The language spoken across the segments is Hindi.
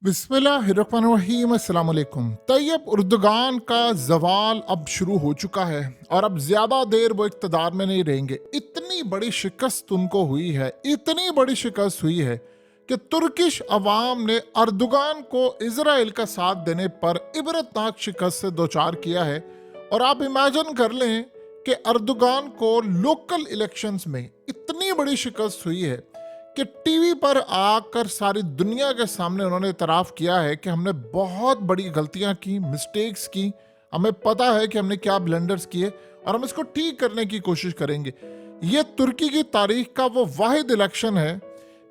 बिस्मिल्लाहिर्रहमानिर्रहीम अस्सलाम वालेकुम। तैयब उर्दुगान का जवाल अब शुरू हो चुका है और अब ज्यादा देर वो इक़्तिदार में नहीं रहेंगे। इतनी बड़ी शिकस्त उनको हुई है, इतनी बड़ी शिकस्त हुई है कि तुर्किश अवाम ने अर्दुगान को इजराइल का साथ देने पर इबरतनाक शिकस्त से दो चार किया है। और आप इमेजिन कर लें कि अर्दुगान को लोकल इलेक्शंस में इतनी बड़ी शिकस्त हुई है कि टीवी पर आकर सारी दुनिया के सामने उन्होंने इतराफ़ किया है कि हमने बहुत बड़ी गलतियां की, मिस्टेक्स की। हमें पता है कि हमने क्या ब्लंडर्स किए और हम इसको ठीक करने की कोशिश करेंगे। ये तुर्की की तारीख का वो वाहिद इलेक्शन है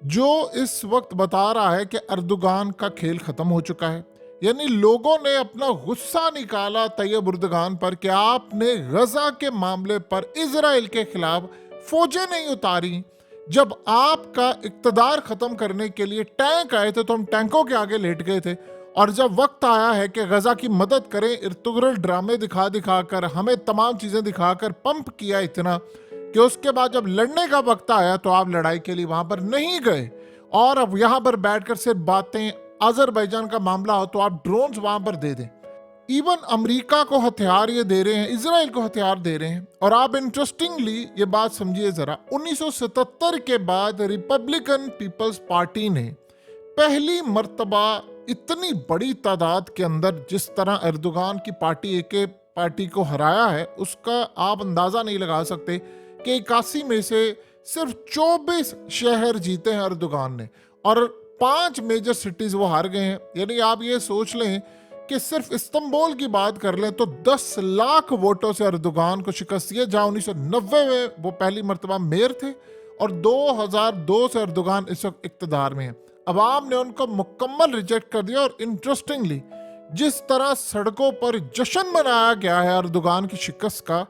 जो इस वक्त बता रहा है कि अर्दुगान का खेल ख़त्म हो चुका है। यानी लोगों ने अपना गुस्सा निकाला तैयब उर्दुगान पर कि आपने गजा के मामले पर इजराइल के खिलाफ फौजें नहीं उतारी। जब आपका इक़्तिदार ख़त्म करने के लिए टैंक आए थे तो हम टैंकों के आगे लेट गए थे, और जब वक्त आया है कि गजा की मदद करें, इर्तुगरल ड्रामे दिखा दिखा कर हमें तमाम चीज़ें दिखाकर पंप किया इतना कि उसके बाद जब लड़ने का वक्त आया तो आप लड़ाई के लिए वहां पर नहीं गए। और अब यहां पर बैठकर सिर्फ बातें, अजरबैजान का मामला हो तो आप ड्रोन्स वहां पर दे दें। इवन अमेरिका को हथियार ये दे रहे हैं, इजराइल को हथियार दे रहे हैं। और आप इंटरेस्टिंगली ये बात समझिए जरा, 1977 के बाद रिपब्लिकन पीपल्स पार्टी ने पहली मर्तबा इतनी बड़ी तादाद के अंदर जिस तरह एर्दोगान की पार्टी एक पार्टी को हराया है, उसका आप अंदाजा नहीं लगा सकते कि 81 में से सिर्फ 24 शहर जीते हैं एर्दोगान ने और 5 मेजर सिटीज वो हार गए हैं। यानी आप ये सोच लें कि सिर्फ इस्तांबुल की बात कर लें तो 10 लाख वोटों से एर्दोगान को शिकस्त दी है, जहां 1990 में वो पहली मर्तबा मेयर थे और 2002 से एर्दोगान इस वक्त इक़्तिदार में है। अवाम ने उनको मुकम्मल रिजेक्ट कर दिया। और इंटरेस्टिंगली जिस तरह सड़कों पर जश्न मनाया गया है एर्दोगान की शिकस्त का,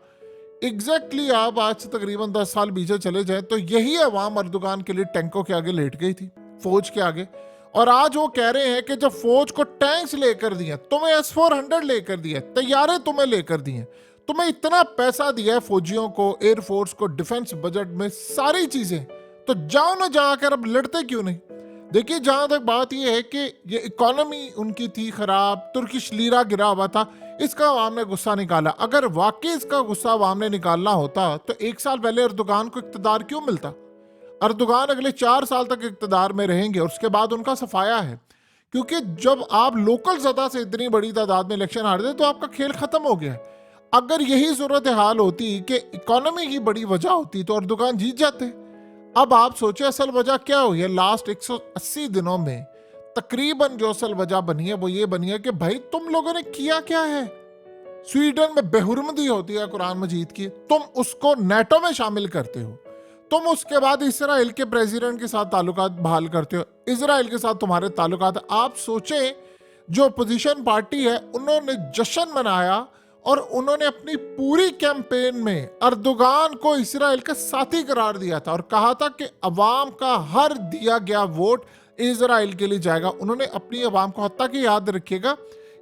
एग्जैक्टली आप आज से तकरीबन 10 साल पीछे चले जाएं तो यही अवाम एर्दोगान के लिए टैंकों के आगे लेट गई थी, फौज के आगे। और आज वो कह रहे हैं कि जब फौज को टैंक्स लेकर दिए, तुम्हें S-400 लेकर दिए, तैयारे तुम्हें लेकर दिए, तुम्हें इतना पैसा दिया है फौजियों को, एयरफोर्स को, डिफेंस बजट में सारी चीजें, तो जाओ ना जाकर अब लड़ते क्यों नहीं। देखिए, जहां तक बात यह है कि ये इकोनॉमी उनकी थी खराब, तुर्किश लीरा गिरा हुआ था, इसका अवाम ने गुस्सा निकाला। अगर वाकई इसका गुस्सा अवाम ने निकालना होता तो 1 साल पहले एर्दोगान को इक़्तिदार क्यों मिलता। एर्दोगान अगले 4 साल तक इक़्तिदार में रहेंगे और उसके बाद उनका सफाया है, क्योंकि जब आप लोकल सतह से इतनी बड़ी तादाद में इलेक्शन हारते तो आपका खेल खत्म हो गया। अगर यही सूरत हाल होती कि इकोनॉमी की बड़ी वजह होती तो एर्दोगान जीत जाते। अब आप सोचे असल वजह क्या हुई है। लास्ट 180 दिनों में तकरीबन जो असल वजह बनी है वो ये बनी है कि भाई तुम लोगों ने किया क्या है। स्वीडन में बेहुरमदी होती है कुरान मजीद की, तुम उसको नेटो में शामिल करते हो। तुम उसके बाद इसराइल के प्रेसिडेंट के साथ ताल्लुकात बहाल करते हो, इसराइल के साथ तुम्हारे ताल्लुकात। आप सोचें, जो अपोजिशन पार्टी है उन्होंने जश्न मनाया और उन्होंने अपनी पूरी कैंपेन में एर्दोगान को इसराइल का साथी करार दिया था और कहा था कि अवाम का हर दिया गया वोट इसराइल के लिए जाएगा। उन्होंने अपनी अवाम को, हत्ता कि याद रखिएगा,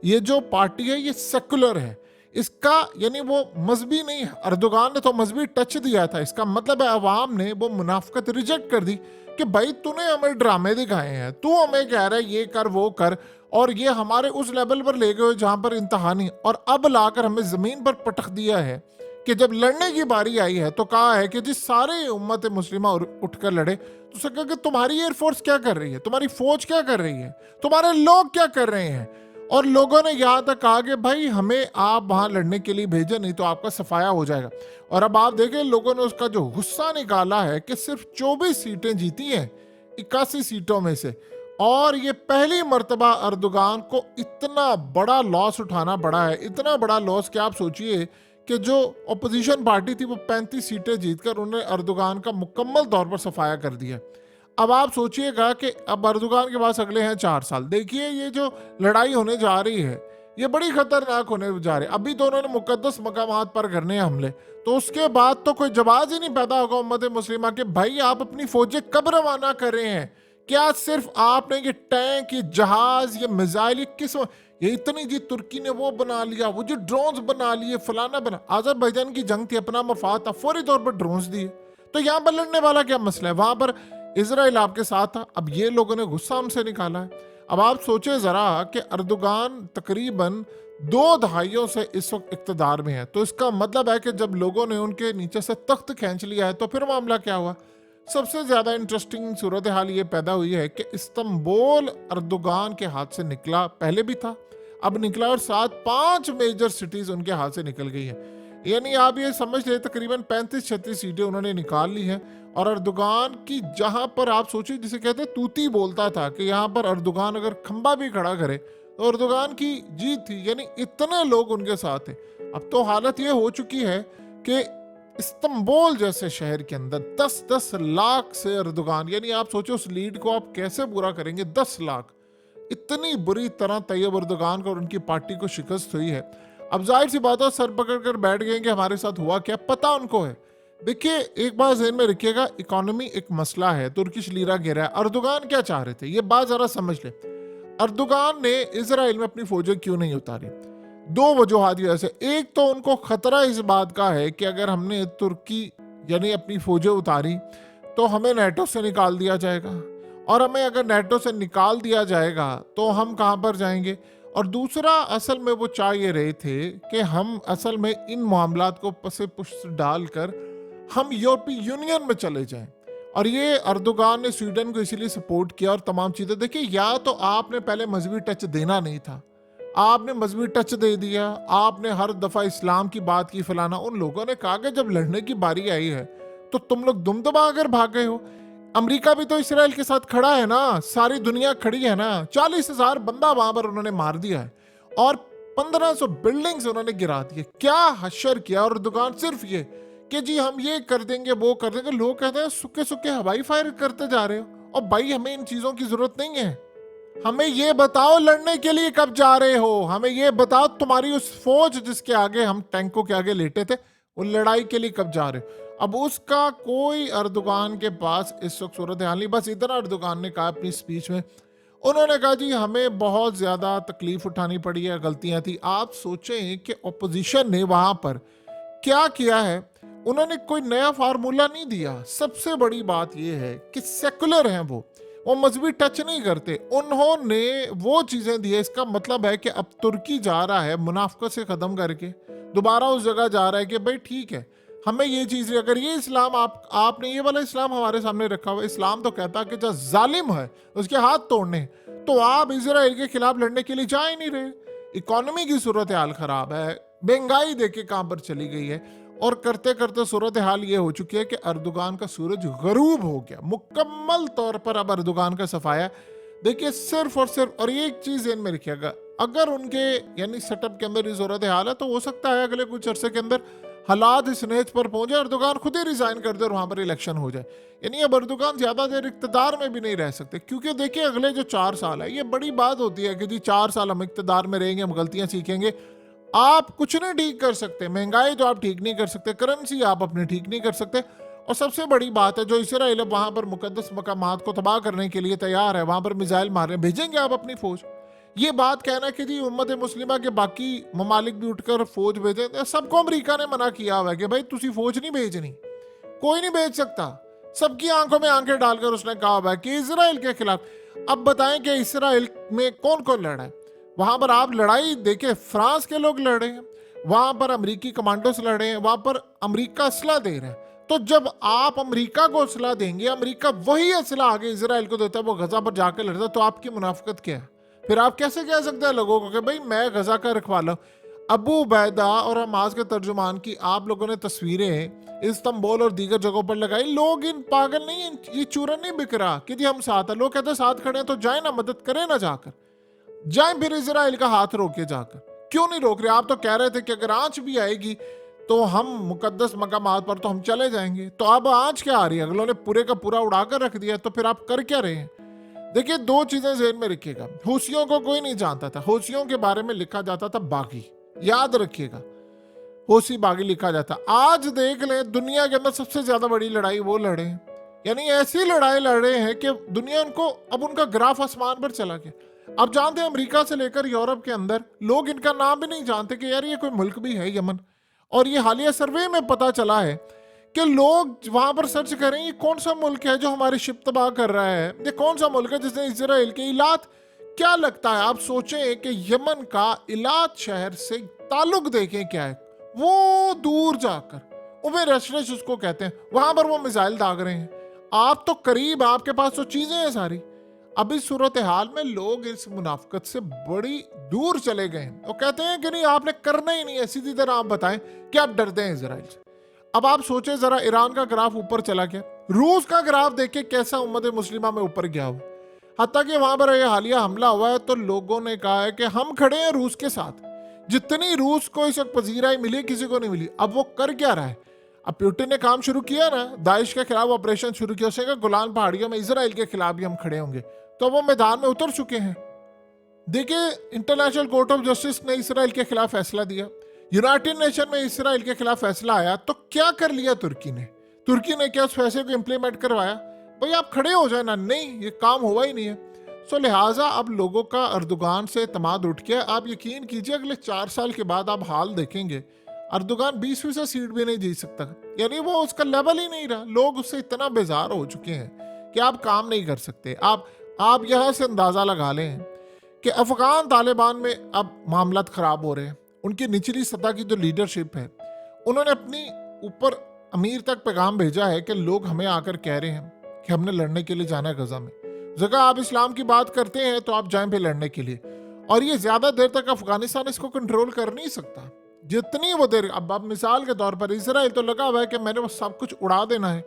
ये जो पार्टी है ये सेकुलर है, इसका यानी वो मजहबी नहीं है। एर्दोगान ने तो मजहबी टच दिया था, इसका मतलब है अवाम ने वो मुनाफिकत रिजेक्ट कर दी कि भाई तूने हमें ड्रामे दिखाए हैं, तू हमें कह रहा है ये कर वो कर, और ये हमारे उस लेवल पर ले गए जहां पर इंतहा नहीं, और अब लाकर हमें जमीन पर पटक दिया है कि जब लड़ने की बारी आई है तो कहा है कि जिस सारे उम्मत मुस्लिमा उठकर लड़े, तो उसने कहा कि तुम्हारी एयरफोर्स क्या कर रही है, तुम्हारी फौज क्या कर रही है, तुम्हारे लोग क्या कर रहे हैं। और लोगों ने यहाँ तक कहा कि भाई हमें आप वहां लड़ने के लिए भेजे, नहीं तो आपका सफाया हो जाएगा। और अब आप देखें, लोगों ने उसका जो गुस्सा निकाला है कि सिर्फ 24 सीटें जीती हैं 81 सीटों में से, और ये पहली मर्तबा एर्दोगान को इतना बड़ा लॉस उठाना पड़ा है, इतना बड़ा लॉस कि आप सोचिए कि जो अपोजिशन पार्टी थी वो 35 सीटें जीतकर उन्होंने एर्दोगान का मुकम्मल तौर पर सफाया कर दिया। अब आप सोचिएगा कि अब एर्दोगान के पास अगले हैं 4 साल। देखिए, ये जो लड़ाई होने जा रही है ये बड़ी खतरनाक होने जा रही है। अभी तो उन्होंने मुकद्दस मकामात पर करने हैं हमले, तो उसके बाद तो कोई जवाब ही नहीं पैदा होगा उम्मत मुस्लिमा के, भाई आप अपनी फौजें कब रवाना कर रहे हैं। क्या सिर्फ आपने ये टैंक, ये जहाज, ये मिसाइल, ये किस, ये इतनी जी तुर्की ने वो बना लिया, वो जो ड्रोन्स बना लिए, फलाना बना। अज़रबैजान की जंग थी, अपना मफाद था, फौरी तौर पर ड्रोन्स दिए। तो यहाँ पर लड़ने वाला क्या मसला है, वहां पर इसराइल आपके साथ था। अब ये लोगों ने गुस्सा हमसे निकाला है। अब आप सोचे जरा कि अर्दोगान तकरीबन 2 दहाइयों से इस वक्त इक्तदार में है, तो इसका मतलब है कि जब लोगों ने उनके नीचे से तख्त खींच लिया है तो फिर मामला क्या हुआ। सबसे ज्यादा इंटरेस्टिंग सूरत हाल ये पैदा हुई है कि इस्तांबुल अर्दोगान के हाथ से निकला, पहले भी था, अब निकला, और साथ 5 मेजर सिटीज उनके हाथ से निकल गई है। यानी आप ये समझ ले तकरीबन 35-36 सीटें उन्होंने निकाल ली हैं। और अर्दोगान की जहां पर आप सोचिए, जिसे कहते हैं तूती बोलता था कि यहाँ पर अर्दोगान अगर खंबा भी खड़ा करे तो अर्दोगान की जीत थी, यानी इतने लोग उनके साथ थे। अब तो हालत ये हो चुकी है कि इस्तांबुल जैसे शहर के अंदर 10-10 लाख से अर्दोगान, यानी आप सोचो उस लीड को आप कैसे पूरा करेंगे, 10 लाख, इतनी बुरी तरह तैयब अर्दोगान को और उनकी पार्टी को शिकस्त हुई है। अब जाहिर सी बात है सर पकड़ कर बैठ गए कि हमारे साथ हुआ क्या, पता उनको है। देखिए एक बात ज़हन में रखिएगा, इकोनॉमी एक मसला है, तुर्किश लीरा गिरा है। अर्दोगान क्या चाह रहे थे ये बात जरा समझ ले। अर्दोगान ने इजराइल में अपनी फौजें क्यों नहीं उतारी? 2 वजूहात की वजह से। एक तो उनको खतरा इस बात का है कि अगर हमने तुर्की यानी अपनी फौजें उतारी तो हमें नेटो से निकाल दिया जाएगा, और हमें अगर नेटो से निकाल दिया जाएगा तो हम कहाँ पर जाएंगे। और दूसरा, असल में वो चाह ये रहे थे कि हम असल में इन मामलात को पसे पुष्ट डालकर हम यूरोपीय यूनियन में चले जाएं। और ये अर्दोगान ने स्वीडन को इसीलिए सपोर्ट किया और तमाम चीजें। देखिए या तो आपने पहले मजहबी टच देना नहीं था, आपने मजहबी टच दे दिया, आपने हर दफा इस्लाम की बात की फलाना। उन लोगों ने कहा कि जब लड़ने की बारी आई है तो तुम लोग दुम दबा कर भाग गए हो। अमेरिका भी तो इसराइल के साथ खड़ा है ना, सारी दुनिया खड़ी है ना। 40,000 बंदा वहां पर उन्होंने मार दिया है और 1500 बिल्डिंग्स उन्होंने गिरा दी। क्या हशर किया। और दुकान सिर्फ ये कि जी हम ये कर देंगे वो कर देंगे। लोग कहते हैं सुखे सुखे हवाई फायर करते जा रहे हो, और भाई हमें इन चीजों की जरूरत नहीं है। हमें ये बताओ लड़ने के लिए कब जा रहे हो, हमें ये बताओ तुम्हारी उस फौज जिसके आगे हम टैंकों के आगे लेटे थे, उन लड़ाई के लिए कब जा रहे हो। अब उसका कोई अर्दोगान के पास इस वक्त सूरत हाल नहीं। बस इतना अर्दोगान ने कहा अपनी स्पीच में, उन्होंने कहा जी हमें बहुत ज्यादा तकलीफ उठानी पड़ी है, गलतियां थी। आप सोचें कि ऑपोजिशन ने वहां पर क्या किया है, उन्होंने कोई नया फार्मूला नहीं दिया। सबसे बड़ी बात यह है कि सेकुलर हैं वो मजहबी टच नहीं करते। उन्होंने वो चीजें दी है। इसका मतलब है कि अब तुर्की जा रहा है मुनाफकत से खत्म करके दोबारा उस जगह जा रहा है कि भाई ठीक है हमें ये चीज, अगर ये इस्लाम आपने ये वाला इस्लाम हमारे सामने रखा हुआ, इस्लाम तो कहता है कि जो जालिम है उसके हाथ तोड़ने, तो आप इजराइल के खिलाफ लड़ने के लिए जा ही नहीं रहे। इकोनॉमी की सूरत हाल खराब है, महंगाई देखे कहां पर चली गई है, और करते करते सूरत हाल ये हो चुकी है कि अर्दोगान का सूरज गरूब हो गया मुकम्मल तौर पर। अब अर्दोगान का सफाया देखिए सिर्फ और सिर्फ, और ये एक चीज ध्यान में रखिएगा, अगर उनके यानी सेटअप के अंदर सूरत हाल है तो हो सकता है अगले कुछ अरसे के अंदर हालात इस नेच पर पहुंचे, अर्दोगान खुद ही रिजाइन कर दे और वहां पर इलेक्शन हो जाए। यानी अब अर्दोगान ज्यादा देर इक्तदार में भी नहीं रह सकते, क्योंकि देखिए अगले जो 4 साल है, ये बड़ी बात होती है कि जी 4 साल हम इक्तदार में रहेंगे, हम गलतियां सीखेंगे। आप कुछ नहीं ठीक कर सकते, महंगाई तो आप ठीक नहीं कर सकते, करेंसी आप अपनी ठीक नहीं कर सकते, और सबसे बड़ी बात है जो इसराइल वहां पर मुकद्दस मकामात को तबाह करने के लिए तैयार है, वहां पर मिसाइल मारने भेजेंगे आप अपनी फौज। ये बात कहना कि जी उम्मत मुस्लिमा के बाकी ममालिक भी उठकर फौज भेजे, सबको अमेरिका ने मना किया हुआ है कि भाई तुसी फौज नहीं भेजनी, कोई नहीं भेज सकता। सबकी आंखों में आंखें डालकर उसने कहा हुआ है कि इसराइल के खिलाफ। अब बताएं कि इसराइल में कौन कौन लड़ा है वहां पर। आप लड़ाई देखे, फ्रांस के लोग लड़े हैं वहां पर, अमेरिकी कमांडोस लड़े हैं वहां पर, अमेरिका असला दे रहे हैं। तो जब आप अमेरिका को असला देंगे, अमेरिका वही असला आगे इसराइल को देता है, वो गजा पर जाकर लड़ता है, तो आपकी मुनाफिकत क्या है? फिर आप कैसे कह सकते हैं लोगों को कि भाई मैं गजा का रखवाला हूं। अबू उबैदा और हमास के तर्जुमान की आप लोगों ने तस्वीरें इस्तांबुल और दीगर जगहों पर लगाई। लोग इन पागल नहीं, ये चूरन नहीं बिक रहा कि जी हम साथ हैं। लोग कहते हैं साथ खड़े हैं तो जाए ना, मदद करें ना, जाकर जाए फिर इसराइल का हाथ रोके जाकर। क्यों नहीं रोक रहे? आप तो कह रहे थे कि अगर आंच भी आएगी तो हम मुकद्दस मकामात पर तो हम चले जाएंगे। तो अब आंच क्या आ रही है? अगलों ने पूरे का पूरा उड़ाकर रख दिया, तो फिर आप कर क्या रहे हैं? देखिए 2 चीजें ज़हन में रखिएगा। हूसियों को कोई नहीं जानता था, हूसियों के बारे में लिखा जाता था बागी, याद रखिएगा, हूसी बागी लिखा जाता। आज देख लें दुनिया के अंदर सबसे ज्यादा बड़ी लड़ाई वो लड़े हैं, यानी ऐसी लड़ाई लड़ रहे हैं कि दुनिया उनको, अब उनका ग्राफ आसमान पर चला गया। अब जानते हैं अमेरिका से लेकर यूरोप के अंदर लोग इनका नाम भी नहीं जानते कि यार ये कोई मुल्क भी है यमन। और ये हालिया सर्वे में पता चला है कि लोग वहां पर सर्च करें ये कौन सा मुल्क है जो हमारी शिप तबाह कर रहा है, ये कौन सा मुल्क है जिसने इसराइल के इलात क्या लगता है, आप सोचें कि यमन का इलाद शहर से ताल्लुक देखें क्या है, वो दूर जाकर उबे रशरश उसको कहते हैं, वहां पर वो मिसाइल दाग रहे हैं। आप तो करीब, आपके पास तो चीजें हैं सारी। अब इस सूरत हाल में लोग इस मुनाफकत से बड़ी दूर चले गए हैं। वो कहते हैं कि नहीं, आपने करना ही नहीं है, सीधी तरह आप बताएं कि आप डरते हैं इसराइल से। अब आप सोचें जरा, ईरान का ग्राफ ऊपर चला गया, रूस का ग्राफ देखे कैसा उम्मत मुस्लिमा में ऊपर गया हुआ। हत्ता कि वहां पर यह हालिया हमला हुआ है तो लोगों ने कहा है कि हम खड़े हैं रूस के साथ। जितनी रूस को इस वक्त पजीराई मिली, किसी को नहीं मिली। अब वो कर क्या रहा है, अब पुतिन ने काम शुरू किया ना, दाइश के खिलाफ ऑपरेशन शुरू किया, उसने कहा गोलान पहाड़ियों में इसराइल के खिलाफ भी हम खड़े होंगे, तो वो मैदान में उतर चुके हैं। देखिए, इंटरनेशनल कोर्ट ऑफ जस्टिस ने इसराइल के खिलाफ फैसला दिया, यूनाइटेड नेशन में इसराइल के खिलाफ फैसला आया, तो क्या कर लिया तुर्की ने? तुर्की ने क्या उस फैसले को इंप्लीमेंट करवाया? भाई आप खड़े हो जाए ना, नहीं, ये काम हुआ ही नहीं है। सो लिहाजा अब लोगों का अर्दुगान से तमाद उठ गया। आप यकीन कीजिए, अगले 4 साल के बाद आप हाल देखेंगे, अर्दुगान 20% सीट भी नहीं जीत सकता। यानी वो उसका लेवल ही नहीं रहा। लोग उससे इतना बेजार हो चुके हैं कि आप काम नहीं कर सकते। आप यहां से अंदाजा लगा लें कि अफगान तालिबान में अब मामला खराब हो रहे हैं। उनकी निचली सतह की जो लीडरशिप है, उन्होंने अपनी ऊपर अमीर तक पैगाम भेजा है कि लोग हमें आकर कह रहे हैं कि हमने लड़ने के लिए जाना है गजा में। जगह आप इस्लाम की बात करते हैं तो आप जाएं पे लड़ने के लिए। और ये ज्यादा देर तक अफगानिस्तान इसको कंट्रोल कर नहीं सकता। जितनी वो देर, अब मिसाल के तौर पर इसराइल तो लगा हुआ है कि मैंने वो सब कुछ उड़ा देना है,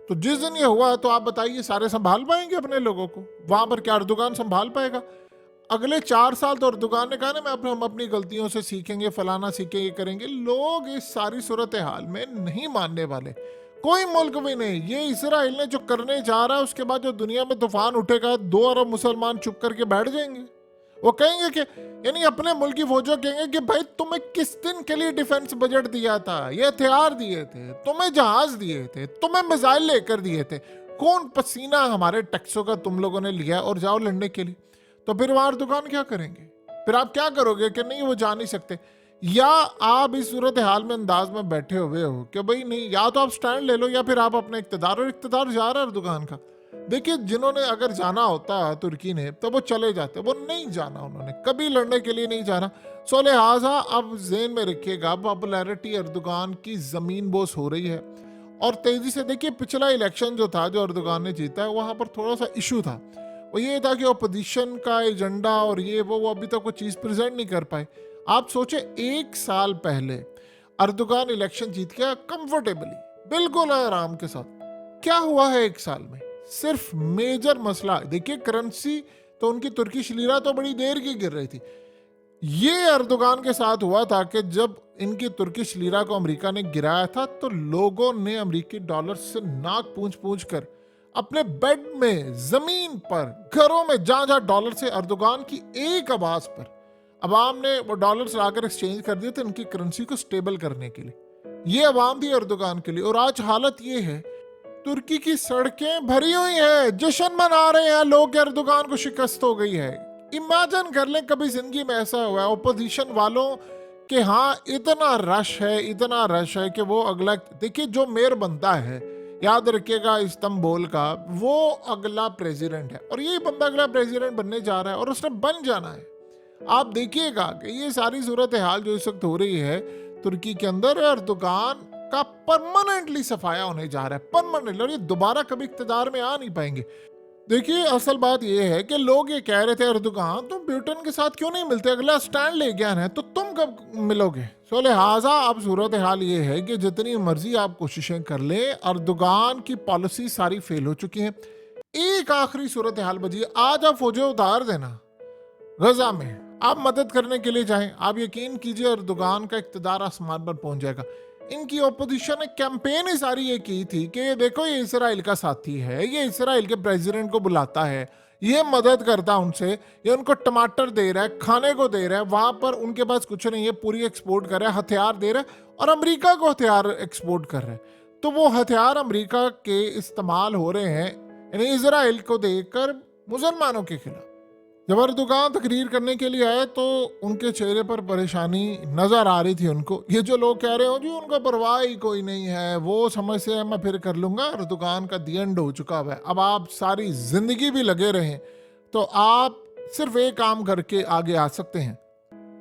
तो जिस दिन ये हुआ तो आप बताइए सारे संभाल पाएंगे अपने लोगों को? वहां पर क्या अर्दुगान संभाल पाएगा? अगले 4 साल तो अर्दुगान ने कहा ना, हम अपनी गलतियों से सीखेंगे, फलाना सीखेंगे, करेंगे। लोग इस सारी सूरत हाल में नहीं मानने वाले, कोई मुल्क भी नहीं। ये इसराइल ने जो करने जा रहा है, उसके बाद जो दुनिया में तूफान उठेगा, 2 अरब मुसलमान चुप करके बैठ जाएंगे। वो कहेंगे कि, यानी अपने मुल्क की फौजों कहेंगे कि भाई तुम्हें किस दिन के लिए डिफेंस बजट दिया था, ये हथियार दिए थे, तुम्हें जहाज दिए थे, तुम्हें मिसाइल लेकर दिए थे, कौन पसीना हमारे टैक्सों का तुम लोगों ने लिया और जाओ लड़ने के लिए। तो फिर वहां दुकान क्या करेंगे? फिर आप क्या करोगे कि नहीं वो जा नहीं सकते? या आप इस सूरत हाल में अंदाज में बैठे हुए हो कि भाई नहीं, या तो आप स्टैंड ले लो या फिर आप अपने इक्तदार, और इक्तदार जा रहा है दुकान का। देखिए, जिन्होंने अगर जाना होता तुर्की ने तो वो चले जाते, वो नहीं जाना, उन्होंने कभी लड़ने के लिए नहीं जाना। सो लिहाजा अब जेन में रखिएगा, पॉपुलैरिटी अर्दुगान की जमीन बोस हो रही है। और तेजी से देखिए, पिछला इलेक्शन जो था, जो अर्दुगान ने जीता है, वहां पर थोड़ा सा इशू था। वो ये था कि अपोजिशन का एजेंडा और ये वो अभी तक कोई चीज प्रेजेंट नहीं कर पाए। आप सोचे, 1 साल पहले अर्दुगान इलेक्शन जीत गया कंफर्टेबली, बिल्कुल आराम के साथ। क्या हुआ है 1 साल में? सिर्फ मेजर मसला देखिए, करेंसी तो उनकी तुर्किश लीरा तो बड़ी देर की गिर रही थी। ये अर्दुगान के साथ हुआ था कि जब इनकी तुर्किश लीरा को अमेरिका ने गिराया था, तो लोगों ने अमेरिकी डॉलर से नाक पूंछ पूंछ कर अपने बेड में, जमीन पर, घरों में, जहां जहां डॉलर से अर्दुगान की एक आवाज पर अवाम ने वो डॉलर्स लाकर एक्सचेंज कर दिए थे उनकी करेंसी को स्टेबल करने के लिए। ये अवाम थी अर्दुगान के लिए। और आज हालत ये है, तुर्की की सड़कें भरी हुई हैं, जश्न मना रहे हैं लोग, अर्दुगान को शिकस्त हो गई है। इमेजिन कर लें, कभी जिंदगी में ऐसा हुआ है ओपोजिशन वालों के हाँ इतना रश है, इतना रश है कि वो अगला, देखिए जो मेयर बनता है, याद रखिएगा इस्तांबुल का, वो अगला प्रेसिडेंट है। और यही बंदा अगला प्रेसिडेंट बनने जा रहा है और उसने बन जाना है। आप देखिएगा कि ये सारी सूरत हाल जो इस वक्त हो रही है तुर्की के अंदर, अर्दुगान का परमानेंटली सफाया होने जा रहा है, परमानेंटली। और ये दोबारा कभी इख्तियार में आ नहीं पाएंगे। देखिए, असल बात ये है कि लोग ये कह रहे थे, अर्दुगान तुम ब्रिटेन के साथ क्यों नहीं मिलते, अगला स्टैंड ले गया है, तो तुम कब मिलोगे? सो लिहाजा अब सूरत हाल ये है कि जितनी मर्जी आप कोशिशें कर ले, अर्दुगान की पॉलिसी सारी फेल हो चुकी है। एक आखिरी सूरत हाल बची, आज आप फौजें उतार देना गजा में, आप मदद करने के लिए जाएं, आप यकीन कीजिए अर्दुगान का इख्तियार आसमान पर पहुंच जाएगा। इनकी ओपोजिशन ने कैंपेन ही सारी ये की थी कि देखो ये इसराइल का साथी है, ये इसराइल के प्रेसिडेंट को बुलाता है, ये मदद करता उनसे, ये उनको टमाटर दे रहा है, खाने को दे रहा है, वहां पर उनके पास कुछ नहीं है, पूरी एक्सपोर्ट कर रहा है, हथियार दे रहा है और अमेरिका को हथियार एक्सपोर्ट कर रहा है। तो वो हथियार अमेरिका के इस्तेमाल हो रहे हैं यानी इसराइल को देकर मुसलमानों के खिलाफ। जब अर्दुगान तकरीर करने के लिए आए तो उनके चेहरे पर परेशानी नजर आ रही थी उनको। ये जो लोग कह रहे हो जी उनको परवाह ही कोई नहीं है, वो समझ से मैं फिर कर लूंगा, अर्दुगान का दी एंड हो चुका है। अब आप सारी जिंदगी भी लगे रहें तो आप सिर्फ एक काम करके आगे आ सकते हैं।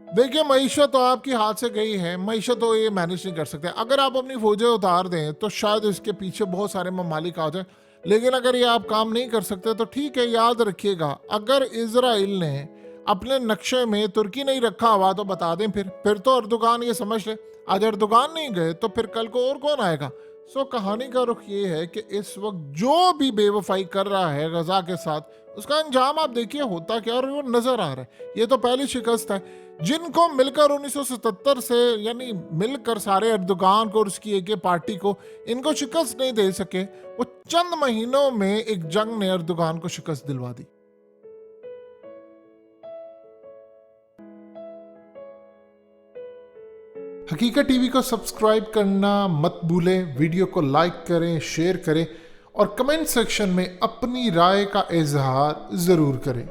देखिए, मईशत तो आपकी हाथ से गई है, मईशत तो ये मैनेज नहीं कर सकते। अगर आप अपनी फौजें उतार दें तो शायद इसके पीछे बहुत सारे ममालिक आ जाए, लेकिन अगर ये आप काम नहीं कर सकते तो ठीक है, याद रखिएगा, अगर इजराइल ने अपने नक्शे में तुर्की नहीं रखा हुआ तो बता दें, फिर तो अर्दोगान ये समझ ले। आज अर्दोगान नहीं गए तो फिर कल को और कौन आएगा? सो कहानी का रुख ये है कि इस वक्त जो भी बेवफाई कर रहा है गजा के साथ, उसका अंजाम आप देखिए होता क्या, और वो नजर आ रहा है। ये तो पहली शिकस्त है। जिनको मिलकर 1977 से, यानी मिलकर सारे अर्दोगान को और उसकी एक पार्टी को, इनको शिकस्त नहीं दे सके, वो चंद महीनों में एक जंग ने अर्दोगान को शिकस्त दिलवा दी। हकीकत टीवी को सब्सक्राइब करना मत भूलें, वीडियो को लाइक करें, शेयर करें और कमेंट सेक्शन में अपनी राय का इजहार जरूर करें।